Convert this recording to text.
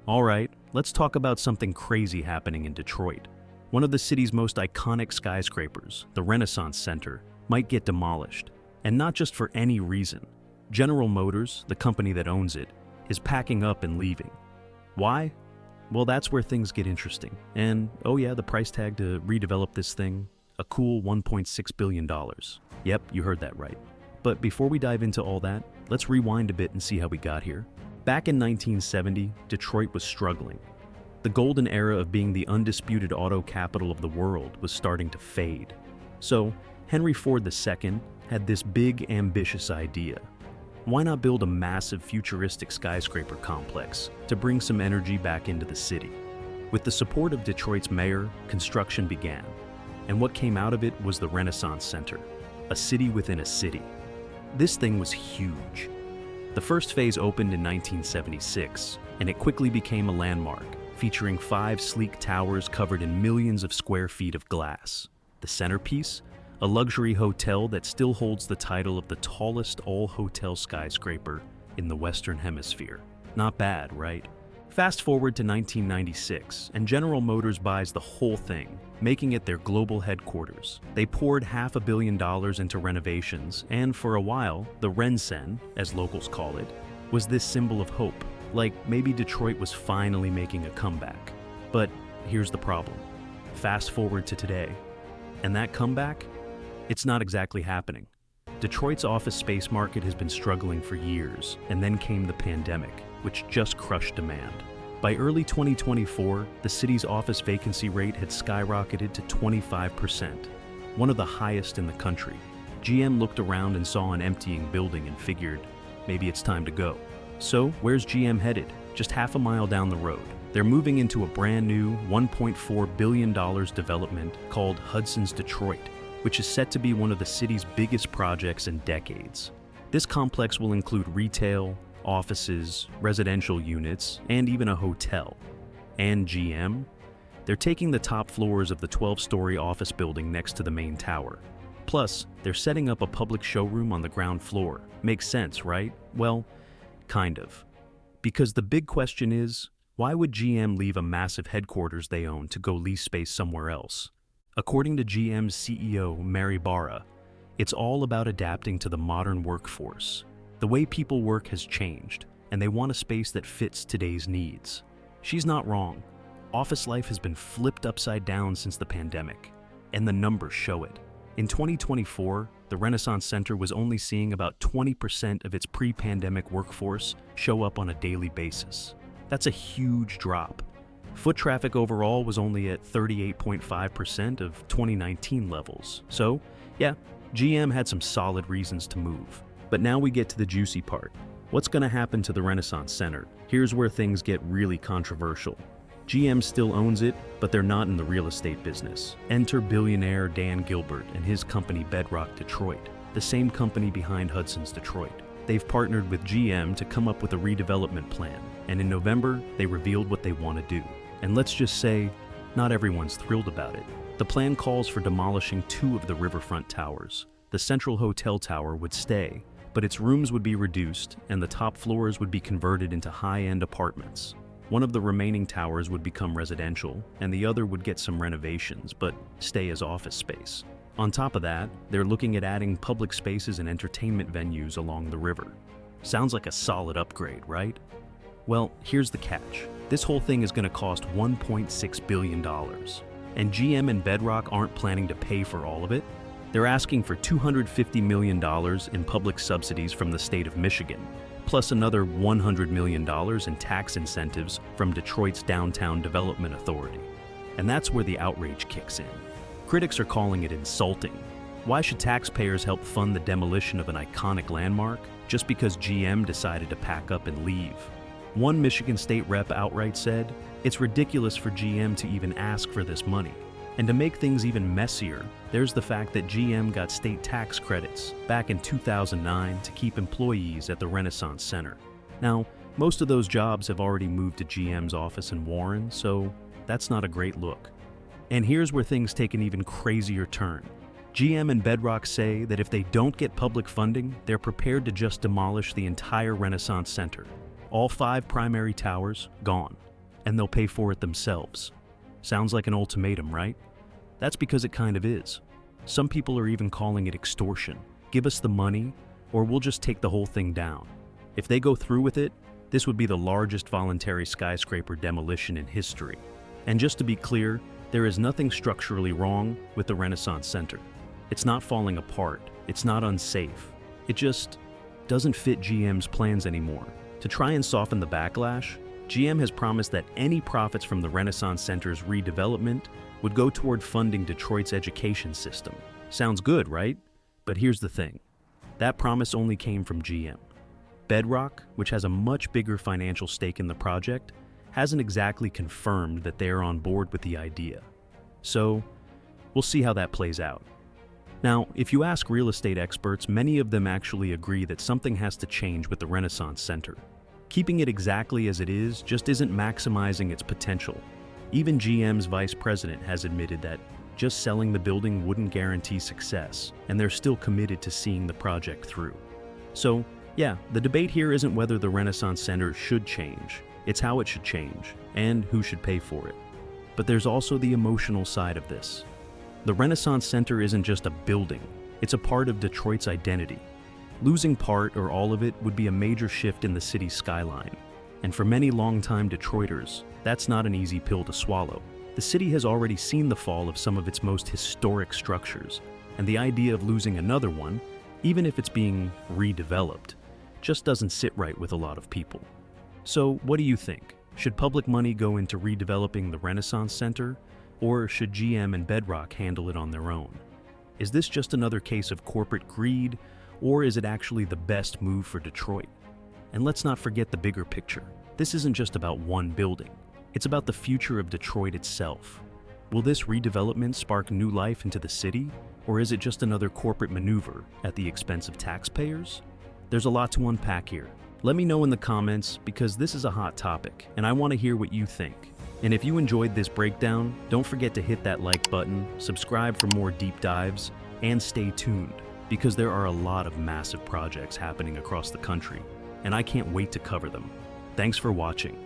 All right, let's talk about something crazy happening in Detroit. One of the city's most iconic skyscrapers, the RenCen Center, might get demolished. And not just for any reason. General Motors, the company that owns it, is packing up and leaving. Why? Well, that's where things get interesting. And, oh yeah, the price tag to redevelop this thing, a cool $1.6 billion. Yep, you heard that right. But before we dive into all that, let's rewind a bit and see how we got here. Back in 1970, Detroit was struggling. The golden era of being the undisputed auto capital of the world was starting to fade. So, Henry Ford II had this big, ambitious idea. Why not build a massive futuristic skyscraper complex to bring some energy back into the city? With the support of Detroit's mayor, construction began. And what came out of it was the RenCen Center, a city within a city. This thing was huge. The first phase opened in 1976, and it quickly became a landmark, featuring 5 sleek towers covered in millions of square feet of glass. The centerpiece? A luxury hotel that still holds the title of the tallest all-hotel skyscraper in the Western Hemisphere. Not bad, right? Fast forward to 1996, and General Motors buys the whole thing, making it their global headquarters. They poured $500 million into renovations, and for a while, the RenCen, as locals call it, was this symbol of hope, like maybe Detroit was finally making a comeback. But here's the problem. Fast forward to today, and that comeback? It's not exactly happening. Detroit's office space market has been struggling for years, and then came the pandemic, which just crushed demand. By early 2024, the city's office vacancy rate had skyrocketed to 25%, one of the highest in the country. GM looked around and saw an emptying building and figured, maybe it's time to go. So, where's GM headed? Just half a mile down the road. They're moving into a brand new $1.4 billion development called Hudson's Detroit, which is set to be one of the city's biggest projects in decades. This complex will include retail, offices, residential units, and even a hotel. And GM? They're taking the top floors of the 12-story office building next to the main tower. Plus, they're setting up a public showroom on the ground floor. Makes sense, right? Well, kind of. Because the big question is, why would GM leave a massive headquarters they own to go lease space somewhere else? According to GM's CEO, Mary Barra, it's all about adapting to the modern workforce. The way people work has changed, and they want a space that fits today's needs. She's not wrong. Office life has been flipped upside down since the pandemic, and the numbers show it. In 2024, the RenCen Center was only seeing about 20% of its pre-pandemic workforce show up on a daily basis. That's a huge drop. Foot traffic overall was only at 38.5% of 2019 levels. So, yeah, GM had some solid reasons to move. But now we get to the juicy part. What's going to happen to the RenCen Center? Here's where things get really controversial. GM still owns it, but they're not in the real estate business. Enter billionaire Dan Gilbert and his company Bedrock Detroit, the same company behind Hudson's Detroit. They've partnered with GM to come up with a redevelopment plan, and in November, they revealed what they want to do. And let's just say, not everyone's thrilled about it. The plan calls for demolishing 2 of the riverfront towers. The Central Hotel Tower would stay, but its rooms would be reduced and the top floors would be converted into high-end apartments. One of the remaining towers would become residential, and the other would get some renovations, but stay as office space. On top of that, they're looking at adding public spaces and entertainment venues along the river. Sounds like a solid upgrade, right? Well, here's the catch. This whole thing is going to cost $1.6 billion. And GM and Bedrock aren't planning to pay for all of it. They're asking for $250 million in public subsidies from the state of Michigan, plus another $100 million in tax incentives from Detroit's Downtown Development Authority. And that's where the outrage kicks in. Critics are calling it insulting. Why should taxpayers help fund the demolition of an iconic landmark just because GM decided to pack up and leave? One Michigan state rep outright said, "It's ridiculous for GM to even ask for this money." And to make things even messier, there's the fact that GM got state tax credits back in 2009 to keep employees at the RenCen Center. Now, most of those jobs have already moved to GM's office in Warren, so that's not a great look. And here's where things take an even crazier turn. GM and Bedrock say that if they don't get public funding, they're prepared to just demolish the entire RenCen Center. All 5 primary towers, gone. and they'll pay for it themselves. Sounds like an ultimatum, right? That's because it kind of is. Some people are even calling it extortion. Give us the money, or we'll just take the whole thing down. If they go through with it, this would be the largest voluntary skyscraper demolition in history. And just to be clear, there is nothing structurally wrong with the RenCen Center. It's not falling apart, it's not unsafe. It just doesn't fit GM's plans anymore. To try and soften the backlash, GM has promised that any profits from the RenCen Center's redevelopment would go toward funding Detroit's education system. Sounds good, right? But here's the thing. That promise only came from GM. Bedrock, which has a much bigger financial stake in the project, hasn't exactly confirmed that they are on board with the idea. So, we'll see how that plays out. Now, if you ask real estate experts, many of them actually agree that something has to change with the RenCen Center. Keeping it exactly as it is just isn't maximizing its potential. Even GM's vice president has admitted that just selling the building wouldn't guarantee success, and they're still committed to seeing the project through. So, yeah, the debate here isn't whether the RenCen Center should change, it's how it should change, and who should pay for it. But there's also the emotional side of this. The RenCen Center isn't just a building, it's a part of Detroit's identity. Losing part or all of it would be a major shift in the city's skyline. And for many longtime Detroiters, that's not an easy pill to swallow. The city has already seen the fall of some of its most historic structures, and the idea of losing another one, even if it's being redeveloped, just doesn't sit right with a lot of people. So, what do you think? Should public money go into redeveloping the RenCen Center, or should GM and Bedrock handle it on their own? Is this just another case of corporate greed, or is it actually the best move for Detroit? And let's not forget the bigger picture. This isn't just about one building. It's about the future of Detroit itself. Will this redevelopment spark new life into the city, or is it just another corporate maneuver at the expense of taxpayers? There's a lot to unpack here. Let me know in the comments, because this is a hot topic, and I want to hear what you think. And if you enjoyed this breakdown, don't forget to hit that like button, subscribe for more deep dives, and stay tuned, because there are a lot of massive projects happening across the country, and I can't wait to cover them. Thanks for watching.